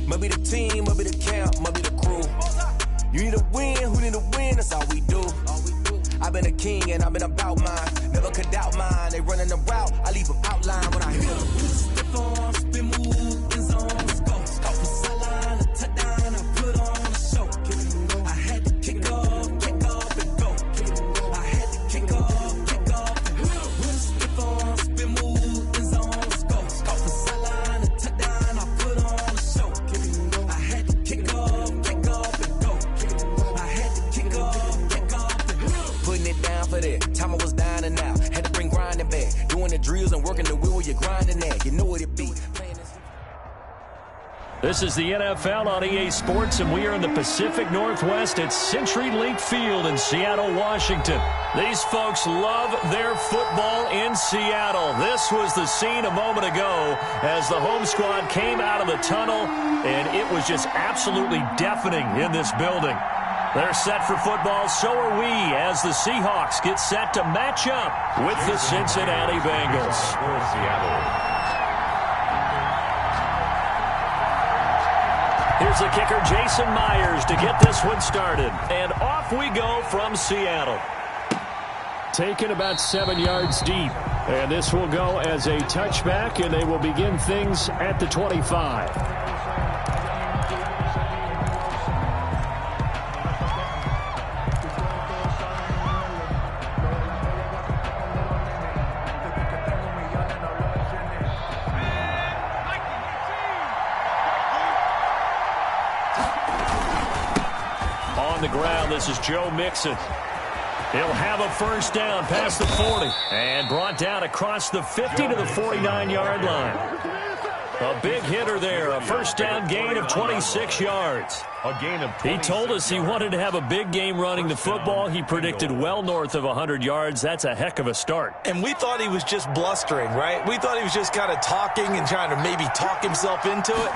Might be the team, might be the camp, might be the crew. You need a win, who need a win, that's all we do. I've been a king and I've been about mine. Never could doubt mine. They running the route, I leave them outline when I hear them. Step on, spin move, in zone, let's go. From sideline to touchdown, I put on a show. I had to kick off and go. I had to kick off and go. Step on, spin move, in zone, let's go. From sideline to touchdown, I put on a show. I had to kick off and go. I had to kick off and go. Putting it down for that. Time I was down and out. Had to bring grinding back. Doing the drills and working the wheel, you're grinding that. You know what it be. This is the NFL on EA Sports, and we are in the Pacific Northwest at CenturyLink Field in Seattle, Washington. These folks love their football in Seattle. This was the scene a moment ago as the home squad came out of the tunnel, and it was just absolutely deafening in this building. They're set for football, so are we, as the Seahawks get set to match up with the Cincinnati Bengals. Here's the kicker, Jason Myers, to get this one started. And off we go from Seattle. Taken about 7 yards deep. And this will go as a touchback, and they will begin things at the 25. On the ground, this is Joe Mixon. He'll have a first down past the 40 and brought down across the 50 to the 49-yard line. A big hitter there, a first down gain of 26 yards. He told us he wanted to have a big game running the football. He predicted well north of 100 yards. That's a heck of a start. And we thought he was just blustering, right? We thought he was just kind of talking and trying to maybe talk himself into it.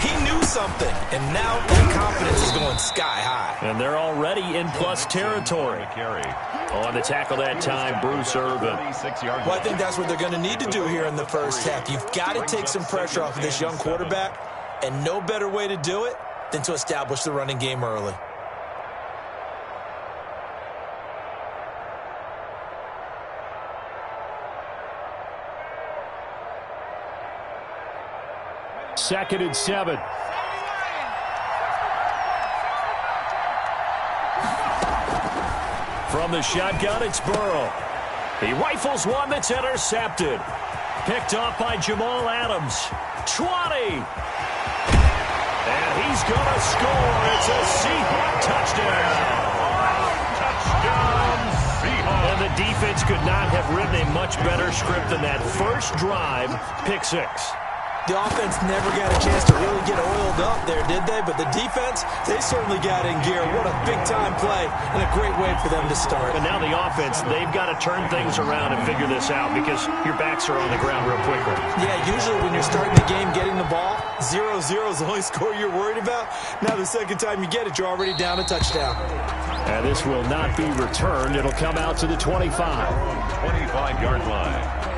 He knew something, and now that confidence is going sky high. And they're already in plus territory. On the tackle that time, Bruce Irvin. Well, I think that's what they're going to need to do here in the first half. You've got to take some pressure off of this young quarterback, and no better way to do it than to establish the running game early. Second and 7. From the shotgun, it's Burrow. He rifles one that's intercepted. Picked off by Jamal Adams. 20. And he's going to score. It's a Seahawk touchdown. Touchdown, Seahawks. And the defense could not have written a much better script than that first drive, pick 6. The offense never got a chance to really get oiled up there, did they? But the defense, they certainly got in gear. What a big-time play and a great way for them to start. And now the offense, they've got to turn things around and figure this out because your backs are on the ground real quickly. Yeah, usually when you're starting the game getting the ball, 0-0 is the only score you're worried about. Now the second time you get it, you're already down a touchdown. And this will not be returned. It'll come out to the 25. 25-yard line.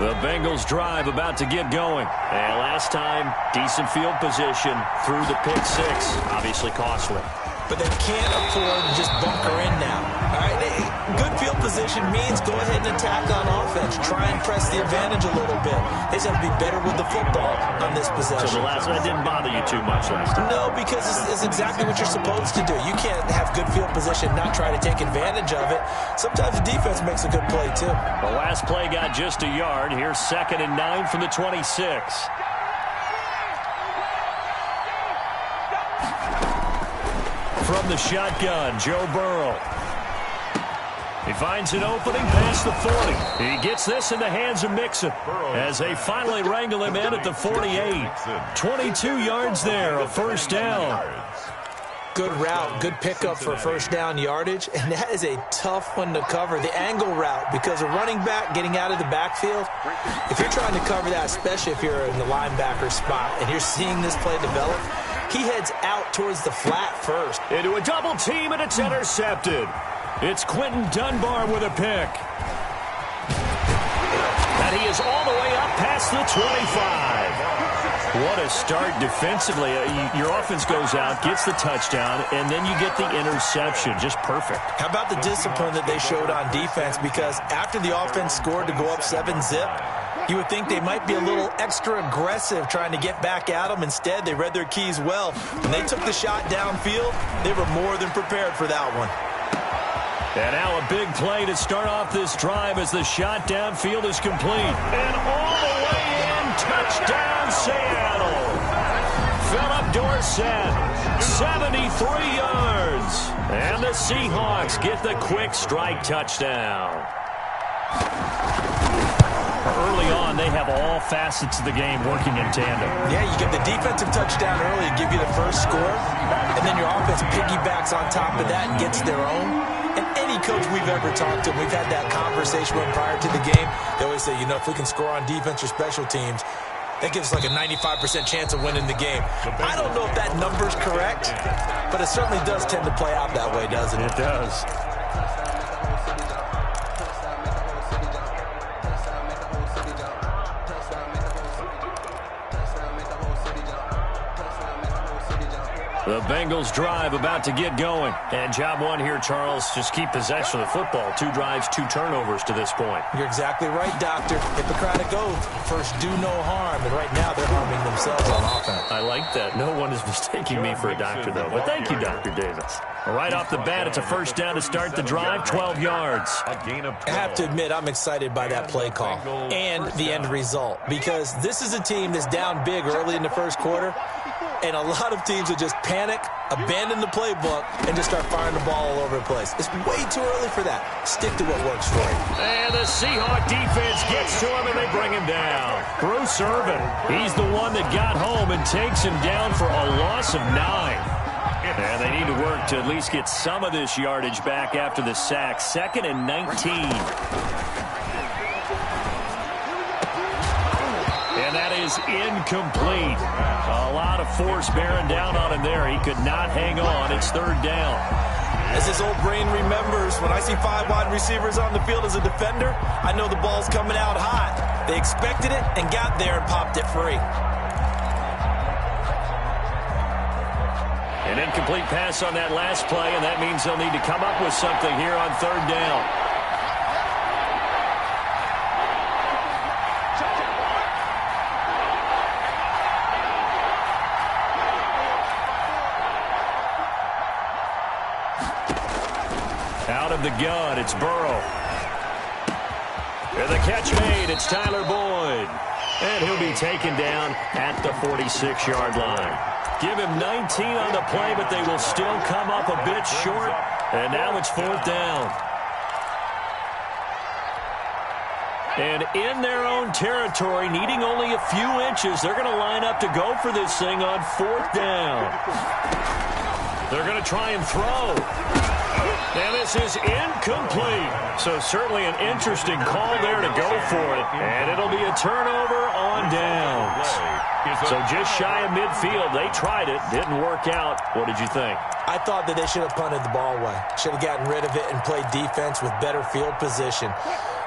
The Bengals drive about to get going. And last time, decent field position through the pick 6. Obviously costly. But they can't afford to just bunker in now. All right, good field position means go ahead and attack on offense. Try and press the advantage a little bit. They just have to be better with the football on this possession. So the last one didn't bother you too much last time? No, because it's exactly what you're supposed to do. You can't have good field position, not try to take advantage of it. Sometimes the defense makes a good play, too. The last play got just a yard. Here's 2nd and 9 from the 26. From the shotgun, Joe Burrow. He finds an opening past the 40. He gets this in the hands of Mixon as they finally wrangle him in at the 48. 22 yards there, a first down. Good route, good pickup for first down yardage, and that is a tough one to cover, the angle route, because a running back getting out of the backfield, if you're trying to cover that, especially if you're in the linebacker spot and you're seeing this play develop, He heads out towards the flat first. Into a double team, and it's intercepted. It's Quentin Dunbar with a pick. And he is all the way up past the 25. What a start defensively. Your offense goes out, gets the touchdown, and then you get the interception. Just perfect. How about the discipline that they showed on defense? Because after the offense scored to go up 7-zip, you would think they might be a little extra aggressive trying to get back at them. Instead, they read their keys well. When they took the shot downfield, they were more than prepared for that one. And now a big play to start off this drive as the shot downfield is complete. And all the way in, touchdown Seattle. Philip Dorsett, 73 yards. And the Seahawks get the quick strike touchdown. Early on, they have all facets of the game working in tandem. Yeah, you get the defensive touchdown early and give you the first score, and then your offense piggybacks on top of that and gets their own. And any coach we've ever talked to, we've had that conversation with prior to the game, they always say, you know, if we can score on defense or special teams, that gives us like a 95% chance of winning the game. I don't know if that number's correct, but it certainly does tend to play out that way, doesn't it? It does. The Bengals drive about to get going. And job one here, Charles, just keep possession of the football. 2 drives, 2 turnovers to this point. You're exactly right, Doctor. Hippocratic oath. First, do no harm. And right now, they're harming themselves on offense. I like that. No one is mistaking me for a doctor, though. But thank you, Dr. Davis. Right off the bat, it's a first down to start the drive, 12 yards. I have to admit, I'm excited by that play call and the end result. Because this is a team that's down big early in the first quarter. And a lot of teams will just panic, abandon the playbook, and just start firing the ball all over the place. It's way too early for that. Stick to what works for you. And the Seahawk defense gets to him, and they bring him down. Bruce Irvin, he's the one that got home and takes him down for a loss of 9. And they need to work to at least get some of this yardage back after the sack. 2nd and 19. And that is incomplete. A lot of force bearing down on him there. He could not hang on. It's 3rd down. As his old brain remembers, when I see 5 wide receivers on the field as a defender, I know the ball's coming out hot. They expected it and got there and popped it free. An incomplete pass on that last play, and that means they'll need to come up with something here on 3rd down. Out of the gun, it's Burrow. And the catch made, it's Tyler Boyd. And he'll be taken down at the 46-yard line. Give him 19 on the play, but they will still come up a bit short. And now it's 4th down. And in their own territory, needing only a few inches, they're going to line up to go for this thing on 4th down. They're going to try and throw. And this is incomplete. So certainly an interesting call there to go for it. And it'll be a turnover on downs. So just shy of midfield. They tried it. Didn't work out. What did you think? I thought that they should have punted the ball away. Should have gotten rid of it and played defense with better field position.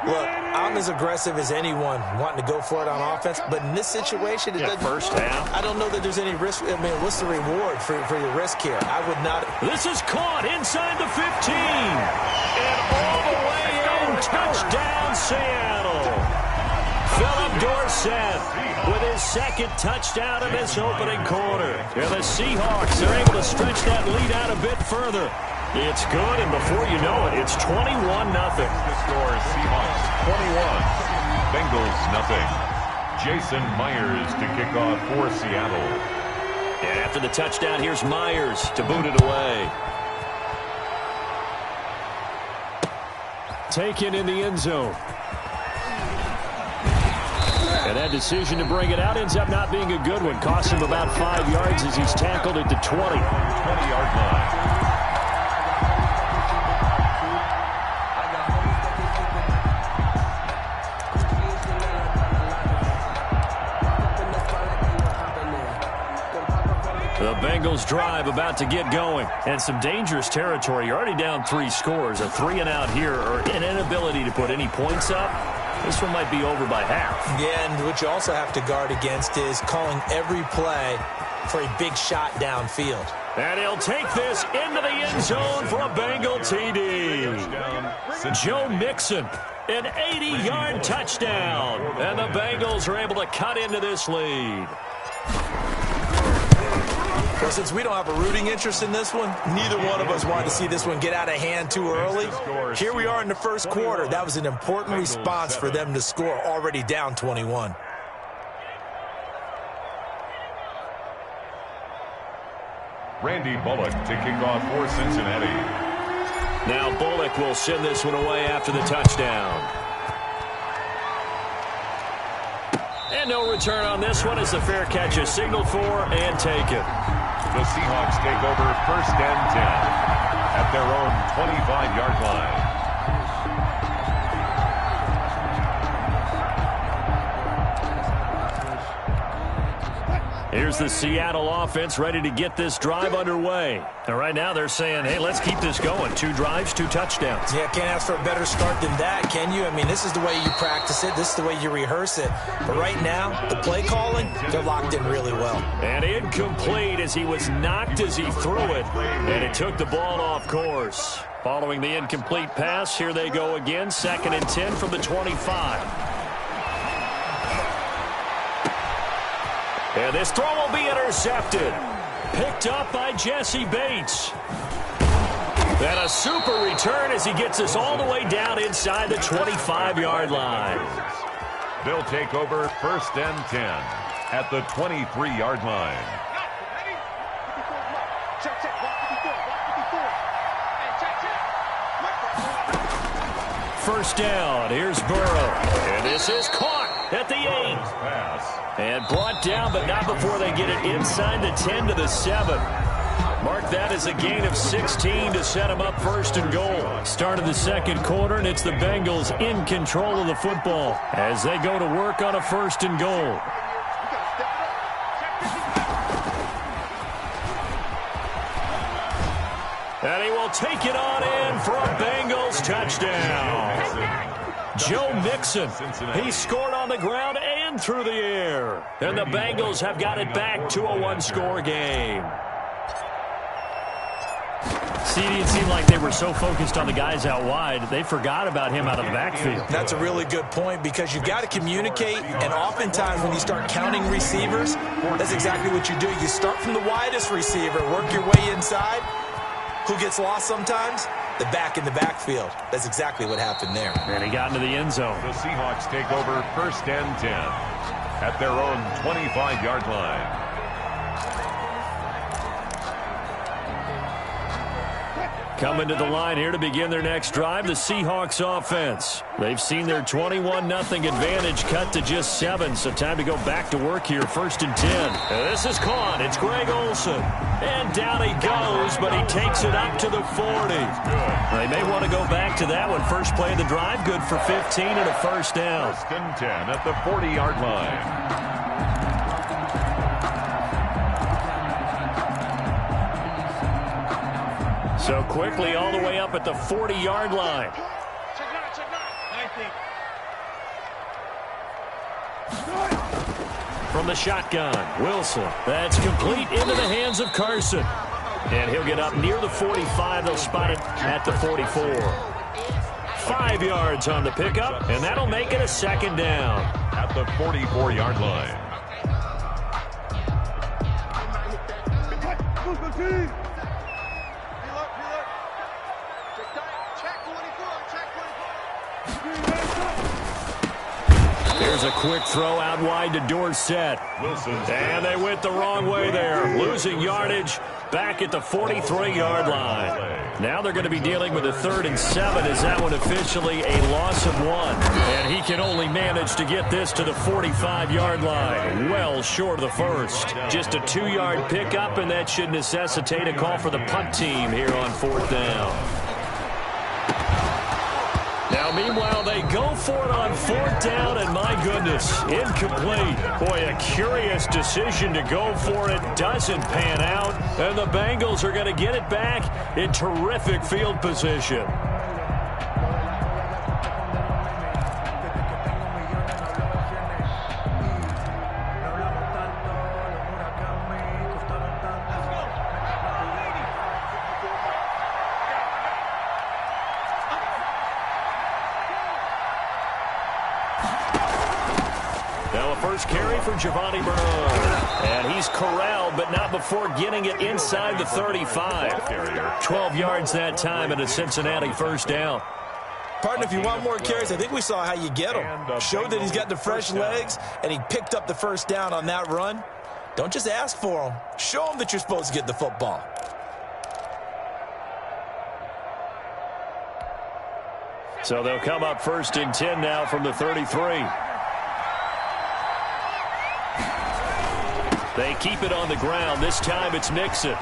Look, I'm as aggressive as anyone wanting to go for it on offense, but in this situation, it doesn't. First half. I don't know that there's any risk. I mean, what's the reward for your risk here? I would not. This is caught inside the 15. And all the way in, touchdown Seattle. Philip Dorsett with his 2nd touchdown in this opening quarter. And the Seahawks are able to stretch that lead out a bit further. It's good, and before you know it, it's 21-0. The score is Seahawks 21, Bengals nothing. Jason Myers to kick off for Seattle. And after the touchdown, here's Myers to boot it away. Taken in the end zone. And that decision to bring it out ends up not being a good one. Costs him about 5 yards as he's tackled at the 20. 20-yard line. The drive about to get going. And some dangerous territory. You're already down 3 scores. A 3-and-out here, or an inability to put any points up. This one might be over by half. Yeah, and what you also have to guard against is calling every play for a big shot downfield. And he'll take this into the end zone for a Bengal TD. Joe Mixon, an 80-yard touchdown. And the Bengals are able to cut into this lead. Well, since we don't have a rooting interest in this one, neither one of us wanted to see this one get out of hand too early. Here we are in the first quarter. That was an important response for them to score, already down 21. Randy Bullock to kick off for Cincinnati. Now Bullock will send this one away after the touchdown. And no return on this one as the fair catch is signaled for and taken. The Seahawks take over 1st and 10 at their own 25-yard line. Here's the Seattle offense ready to get this drive underway. And right now they're saying, hey, let's keep this going. 2 drives, 2 touchdowns. Yeah, can't ask for a better start than that, can you? I mean, this is the way you practice it. This is the way you rehearse it. But right now, the play calling, they're locked in really well. And incomplete as he was knocked as he threw it. And it took the ball off course. Following the incomplete pass, here they go again. 2nd and 10 from the 25. And this throw will be intercepted. Picked up by Jesse Bates. And a super return as he gets us all the way down inside the 25-yard line. They'll take over 1st and 10 at the 23-yard line. First down. Here's Burrow. And this is caught at the 8. And brought down, but not before they get it inside the 10 to the 7. Mark that as a gain of 16 to set them up 1st and goal. Start of the second quarter, and it's the Bengals in control of the football as they go to work on a 1st and goal. And he will take it on in for a Bengals touchdown. Joe Mixon, he scored on the ground and through the air. And the Bengals have got it back to a 1-score game. See, it seemed like they were so focused on the guys out wide, they forgot about him out of the backfield. That's a really good point because you've got to communicate, and oftentimes when you start counting receivers, that's exactly what you do. You start from the widest receiver, work your way inside. Who gets lost sometimes? The back in the backfield. That's exactly what happened there. And he got into the end zone. The Seahawks take over 1st and 10 at their own 25-yard line. Coming to the line here to begin their next drive, the Seahawks offense. They've seen their 21-0 advantage cut to just 7, so time to go back to work here, 1st and 10. And this is caught. It's Greg Olsen. And down he goes, but he takes it up to the 40. They may want to go back to that one. First play of the drive, good for 15 and a 1st down. 1st and 10 at the 40-yard line. So quickly all the way up at the 40-yard line. From the shotgun, Wilson. That's complete into the hands of Carson. And he'll get up near the 45. They'll spot it at the 44. 5 yards on the pickup, and that'll make it a 2nd down. At the 44-yard line. Here's a quick throw out wide to Dorsett. And they went the wrong way there. Losing yardage back at the 43-yard line. Now they're going to be dealing with a 3rd and 7 as that one officially a loss of 1. And he can only manage to get this to the 45-yard line. Well short of the first. Just a 2-yard pickup, and that should necessitate a call for the punt team here on 4th down. Now, meanwhile, they go for it on 4th down, and my goodness, incomplete. Boy, a curious decision to go for it. Doesn't pan out, and the Bengals are going to get it back in terrific field position. First carry for Giovanni Bernard. And he's corralled, but not before getting it inside the 35. 12 yards that time and a Cincinnati first down. Partner, if you want more carries, I think we saw how you get him. Showed that he's got the fresh legs, and he picked up the first down on that run. Don't just ask for him. Show him that you're supposed to get the football. So they'll come up 1st and 10 now from the 33. They keep it on the ground. This time it's Mixon.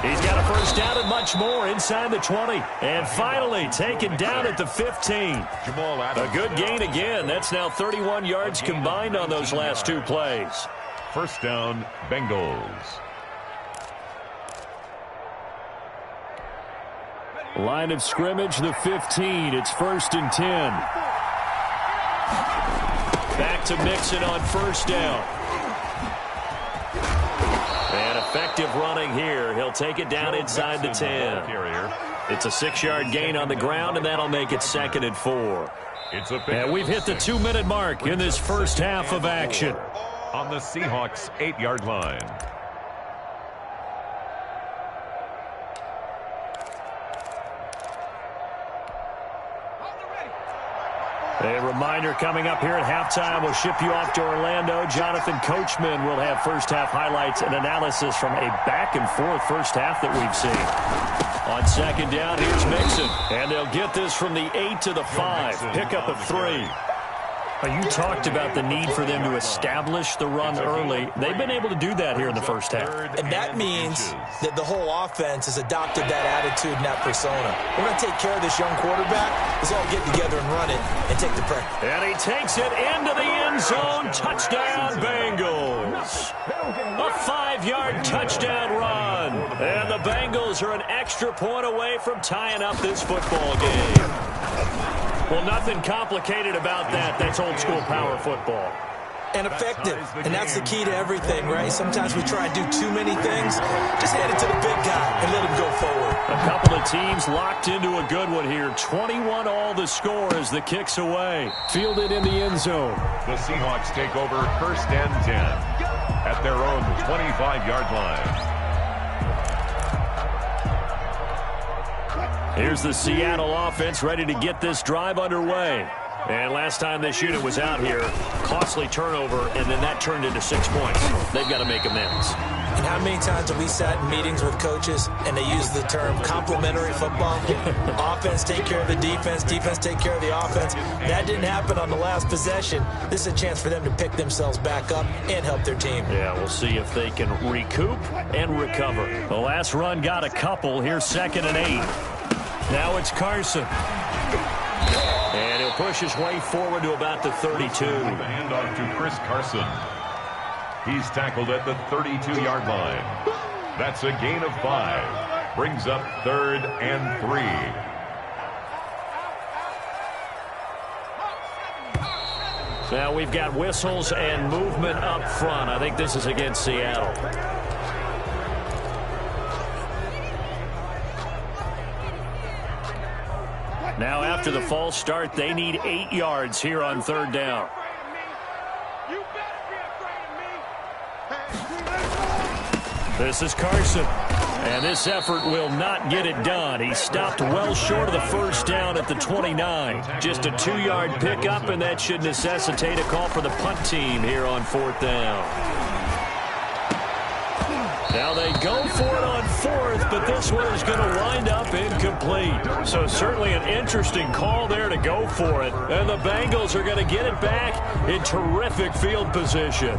He's got a first down and much more inside the 20. And finally taken down at the 15. A good gain again. That's now 31 yards combined on those last 2 plays. First down, Bengals. Line of scrimmage, the 15. It's 1st and 10. Back to Mixon on first down. And effective running here. He'll take it down inside the 10. It's a 6-yard gain on the ground, and that'll make it 2nd and 4. And we've hit the 2-minute mark in this first half of action. On the Seahawks' 8-yard line. A reminder coming up here at halftime. We'll ship you off to Orlando. Jonathan Coachman will have first-half highlights and analysis from a back-and-forth first half that we've seen. On 2nd down, here's Mixon. And they'll get this from the 8 to the 5. Pickup of 3. You talked about the need for them to establish the run early. They've been able to do that here in the first half. And that means that the whole offense has adopted that attitude and that persona. We're going to take care of this young quarterback. Let's all get together and run it and take the pressure. And he takes it into the end zone. Touchdown, Bengals. A 5-yard touchdown run. And the Bengals are an extra point away from tying up this football game. Well, nothing complicated about that. That's old-school power football. And effective. And that's the key to everything, right? Sometimes we try and do too many things. Just hand it to the big guy and let him go forward. A couple of teams locked into a good one here. 21 all the score as the kick's away. Fielded in the end zone. The Seahawks take over 1st and 10 at their own 25-yard line. Here's the Seattle offense ready to get this drive underway. And last time this unit was out here, costly turnover, and then that turned into 6 points. They've got to make amends. And how many times have we sat in meetings with coaches and they use the term complementary football? Offense take care of the defense, defense take care of the offense. That didn't happen on the last possession. This is a chance for them to pick themselves back up and help their team. Yeah, we'll see if they can recoup and recover. The last run got a couple. Here's 2nd and 8. Now it's Carson. And he'll push his way forward to about the 32. The handoff to Chris Carson. He's tackled at the 32-yard line. That's a gain of 5. Brings up 3rd and 3. Now we've got whistles and movement up front. I think this is against Seattle. Now after the false start, they need 8 yards here on 3rd down. This is Carson. And this effort will not get it done. He stopped well short of the first down at the 29. Just a 2-yard pickup, and that should necessitate a call for the punt team here on 4th down. Now they go for it on 4th, but this one is going to wind up incomplete. So certainly an interesting call there to go for it. And the Bengals are going to get it back in terrific field position.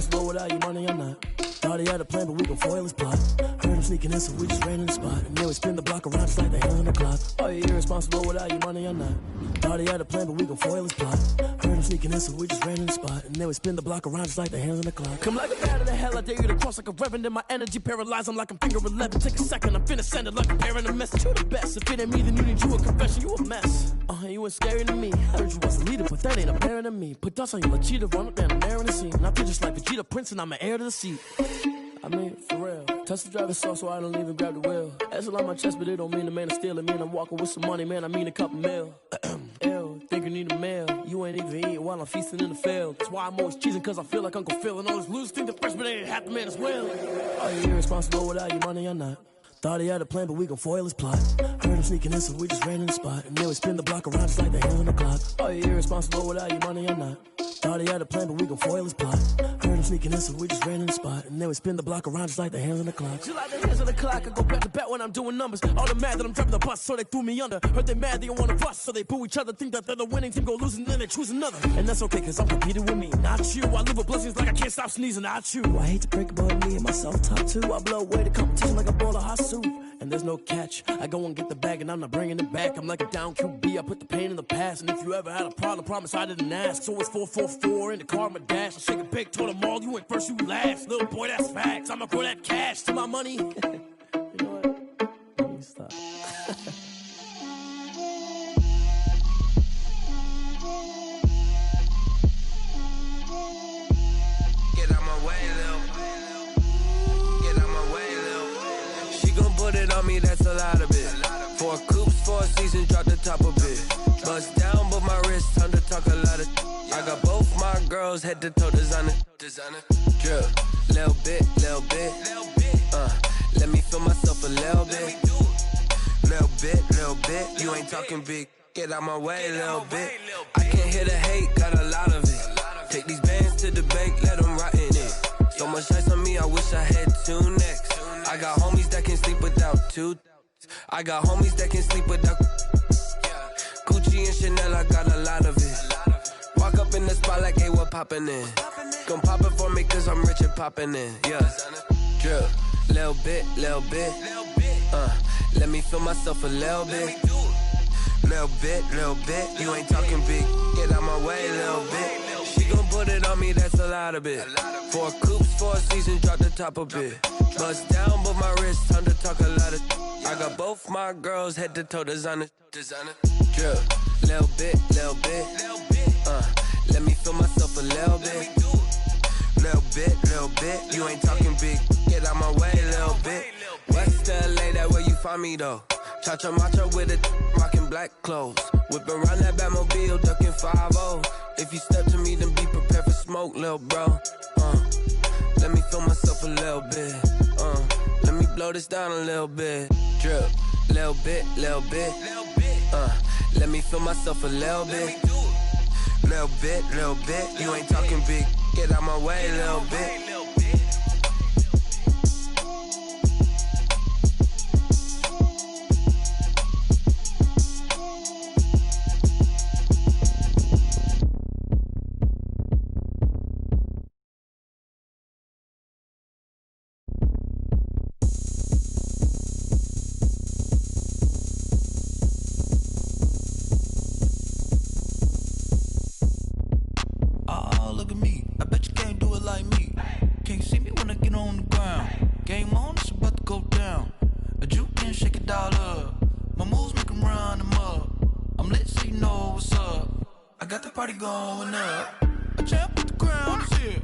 irresponsible without your money, I'm not. Thought he had a plan, but we gon' foil his plot. Heard him sneaking in, so we just ran in the spot. And then we spin the block around just like the hands on the clock. Oh, you irresponsible without your money, I'm not. Thought he had a plan, but we gon' foil his plot. Heard him sneaking in, so we just ran in the spot. And then we spin the block around just like the hands on the clock. Come like a bat of the hell, I dare you to cross like a reverend. In my energy paralyzed, I'm like I'm finger 11. Take a second, I'm finna send it like I'm bearing a message. You the best, if it ain't me, then you need you a confession. You a mess. You ain't scary to me. Heard you was a leader, but that ain't apparent to me. Put dust on you like Cheetah, run up down the air in the scene. And I feel just like Vegeta Prince, and I'm an heir to the seat. I mean, for real. Touch the driver's soft, so I don't even grab the wheel. That's on my chest, but it don't mean the man is stealing. Mean I'm walking with some money, man, I mean a couple mil. Ew, think you need a meal. You ain't even eating while I'm feasting in the field. That's why I'm always cheesing, cause I feel like Uncle Phil. And all those losers think the freshman ain't half the man as well. Are you irresponsible without your money? I'm not. Thought he had a plan, but we gon' foil his plot. Heard him sneaking in, so we just ran in the spot. And then we spin the block around just like the hands on the clock. Are you irresponsible without your money? I'm not. Thought he had a plan, but we gon' foil his plot. Heard him sneaking in, so we just ran in the spot. And then we spin the block around just like the hands on the clock. Just like the hands on the clock, I go back to back when I'm doing numbers. All the mad that I'm driving the bus, so they threw me under. Heard they mad, they don't wanna bust, so they boo each other. Think that they're the winning team, go losing, then they choose another. And that's okay, cause I'm competing with me, not you. I live with blessings like I can't stop sneezing, not you. I hate to break about me and myself top two. I blow away the competition like a bowl of hot soup. And there's no catch. I go and get the bag and I'm not bringing it back. I'm like a down QB, I put the pain in the past. And if you ever had a problem, promise I didn't ask. So it's 444 in the car, my dash. I shake a big, told them all, you went first, you last. Little boy, that's facts. I'ma grow that cash to my money. You know what? Let me stop. Get out my way, Lil. Get out my way, Lil. She gon' put it on me, that's a lot of it. 4 coops, 4 seasons, drop the top of it. Bust down, but my wrist, time to talk a lot of. I got both my girls, head to toe designer. Drip, little bit. Let me feel myself a little bit. Little bit. You ain't talking big. Get out my way, little bit. I can't hear the hate, got a lot of it. Take these bands to the bank, let them rot in it. So much ice on me, I wish I had 2 necks. I got homies that can sleep without 2. I got homies that can sleep without Gucci and Chanel, I got a lot of it. Walk up in the spot like, hey, what poppin' in? Gon' pop it for me cause I'm rich and poppin' in, yeah. Drip, little bit. Let me feel myself a little bit. Little bit. You ain't talking big. Get out my way, little bit. She gon' put it on me, that's a lot of it. 4 coops, 4 seasons, drop the top of it. Bust down, but my wrist, time to talk a lot of. I got both my girls, head to toe designer. Drip, little bit. Let me feel myself a little bit. Little bit. You ain't talking big. Get out my way, little bit. West LA, that where you find me though. Cha-cha macha with it, rockin' black clothes. Whippin' around that Batmobile, duckin' 5-0. If you step to me, then be prepared for smoke, lil' bro. Let me feel myself a little bit. Let me blow this down a little bit. Drip, little bit. Let me feel myself a little bit. Little bit. You ain't talking big. Get out my way, little bit. Going up, a champ with the crown is here.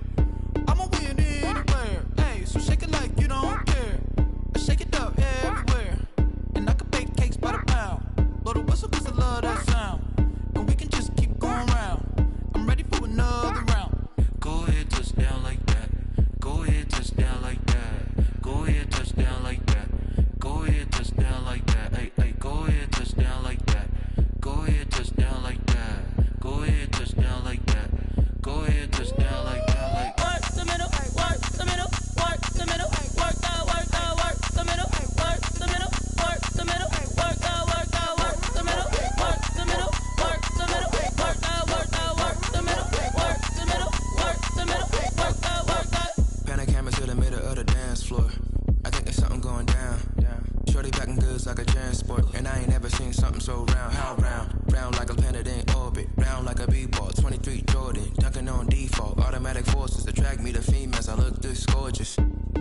I'ma win anywhere. Hey, so shake it like you don't care. I shake it up everywhere. And I can bake cakes by the pound. Blow the whistle cause I love that sound. And we can just keep going round. I'm ready for another round. Go ahead, touch down like that. Go ahead, touch down like that. Go ahead, touch down like that. Go ahead, touch down like that. Hey, go ahead, touch down like that. Go ahead, touch down like that. Go ahead, touch down like that. Go ahead, touch down like that. Like work the middle, work the middle, work the middle, work the middle, work seen something so round, how round? Round like a planet in orbit, round like a b-ball, 23 Jordan, dunking on default. Automatic forces attract me to females, I look this gorgeous.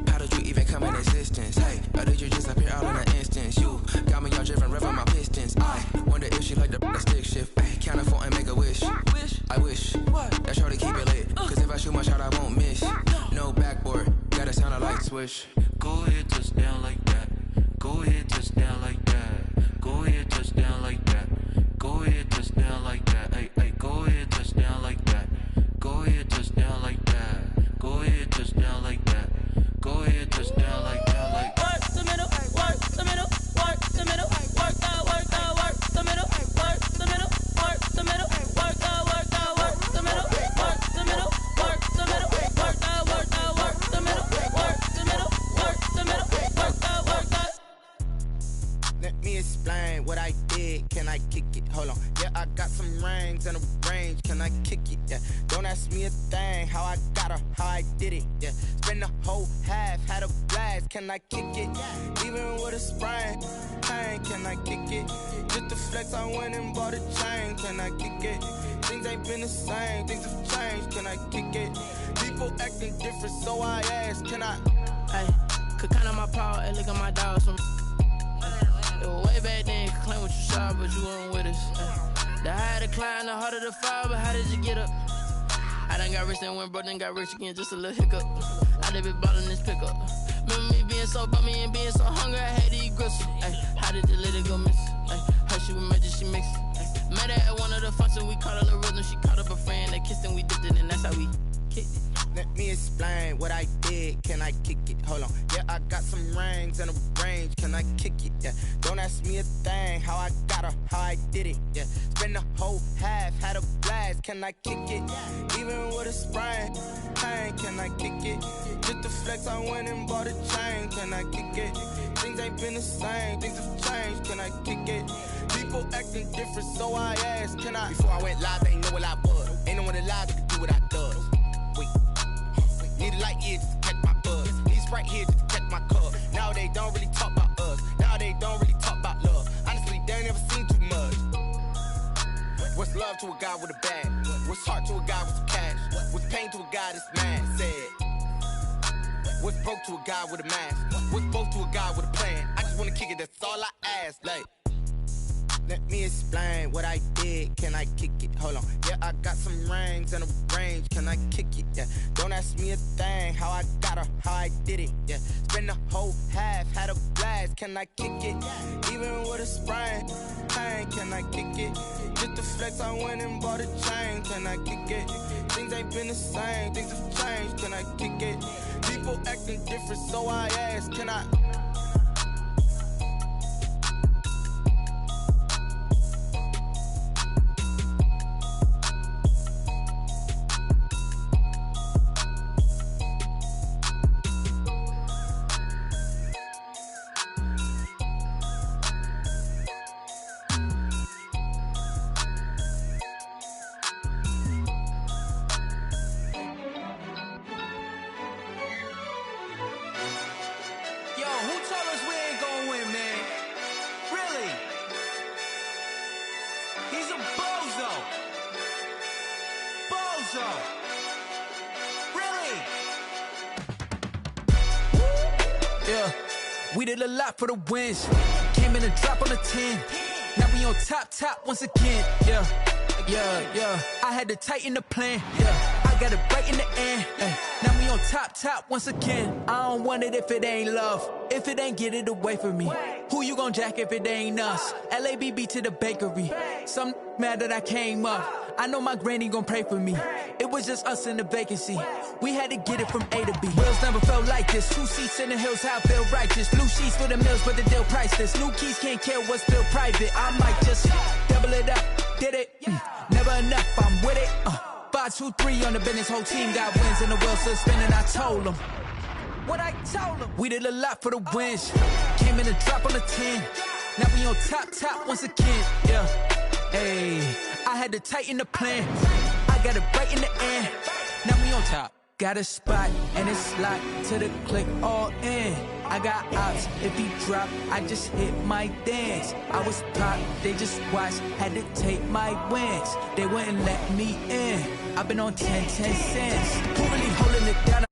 How did you even come in existence? Hey, or did you just appear out in an instance? You got me all driven, revving my pistons. I wonder if she like the stick shift. Ay, count it 4 and make a wish. I wish that shorty keep it lit, cause if I shoot my shot I won't miss. No backboard, gotta sound a light switch. Go ahead, touch down like that. Go ahead, touch down like that. Go ahead, touch down like that. Go ahead, touch down like that. Ay, ay, go ahead, touch down like that. Go ahead, touch down like that. Go ahead, touch down like that. Go ahead, touch down like that. Like work the middle, work the middle, work the middle, work the middle, work the middle, work the middle, work the middle, work the middle, work the middle, work the middle, work the middle, work the middle, work the middle, work the. Let me explain what I did. Can I kick it? Hold on. Yeah, I got some rings and a range. Can I kick it? Yeah. Don't ask me a thing. How I got her, how I did it. Yeah. Spend the whole half, had a blast. Can I kick it? Even with a sprain, pain. Can I kick it? Just to flex, I went and bought a chain. Can I kick it? Things ain't been the same. Things have changed. Can I kick it? People acting different, so I ask. Can I? Hey, could count on my power and look at my dogs from. It was way back then, could claim what you saw, but you weren't with us. The higher the climb, the harder the fall, but how did you get up? I done got rich and went broke, then got rich again, just a little hiccup. I done been ballin' this pickup. Remember me being so bummy and being so hungry, I had to eat gristle. How did you let it go miss? Her she was magic, she mixed. Met her at one of the functions, we caught her the rhythm, she caught up a friend, they kissed and we dipped it, and that's how we kicked it. Let me explain what I did. Can I kick it? Hold on. Yeah, I got some rings and a range. Can I kick it? Yeah. Don't ask me a thing. How I got her, how I did it. Yeah. Spend the whole half, had a blast. Can I kick it? Even with a sprain, pain. Can I kick it? Just to flex, I went and bought a chain. Can I kick it? Things ain't been the same. Things have changed. Can I kick it? People acting different, so I asked. Can I? Before I went live, they ain't know what I was. Ain't no one alive that could do what I does. Wait. Need a light here just to catch my buzz. Need Sprite here just to catch my cup. Now they don't really talk about us. Now they don't really talk about love. Honestly, they ain't never seen too much. What's love to a guy with a bag? What's heart to a guy with some cash? What's pain to a guy that's mad? Said. What's broke to a guy with a mask? What's both to a guy with a plan? I just wanna kick it, that's all I ask. Like. Let me explain what I did. Can I kick it? Hold on. Yeah, I got some rings and a range. Can I kick it? Yeah. Don't ask me a thing. How I got her, how I did it. Yeah. Spend the whole half, had a blast. Can I kick it? Even with a sprain, pain. Can I kick it? Just to flex, I went and bought a chain. Can I kick it? Things ain't been the same. Things have changed. Can I kick it? People acting different, so I ask. Can I? We did a lot for the wins. Came in a drop on the 10. Now we on top once again. Yeah. I had to tighten the plan. Yeah. I got it right in the end. Now we on top once again. I don't want it if it ain't love. If it ain't, get it away from me. Who you gon' jack if it ain't us? LABB to the bakery. Some mad that I came up. I know my granny gon' pray for me. It was just us in the vacancy. We had to get it from A to B. Wheels never felt like this. 2 seats in the hills, how I feel righteous. Blue sheets for the mills, but the deal priceless. New keys can't care what's still private. I might just double it up. Did it? Never enough, I'm with it. 5, 2, 3 on the business. Whole team got wins and the wheels still spinning. I told them what I told them. We did a lot for the wins. Came in a drop on the 10. Now we on top once again. Yeah. Hey, I had to tighten the plan. I got it right in the end. Now we on top. Got a spot and it's locked to the click all in. I got ops, if he drop, I just hit my dance. I was top, they just watched, had to take my wins. They wouldn't let me in, I've been on 10 cents. Who really holding it down?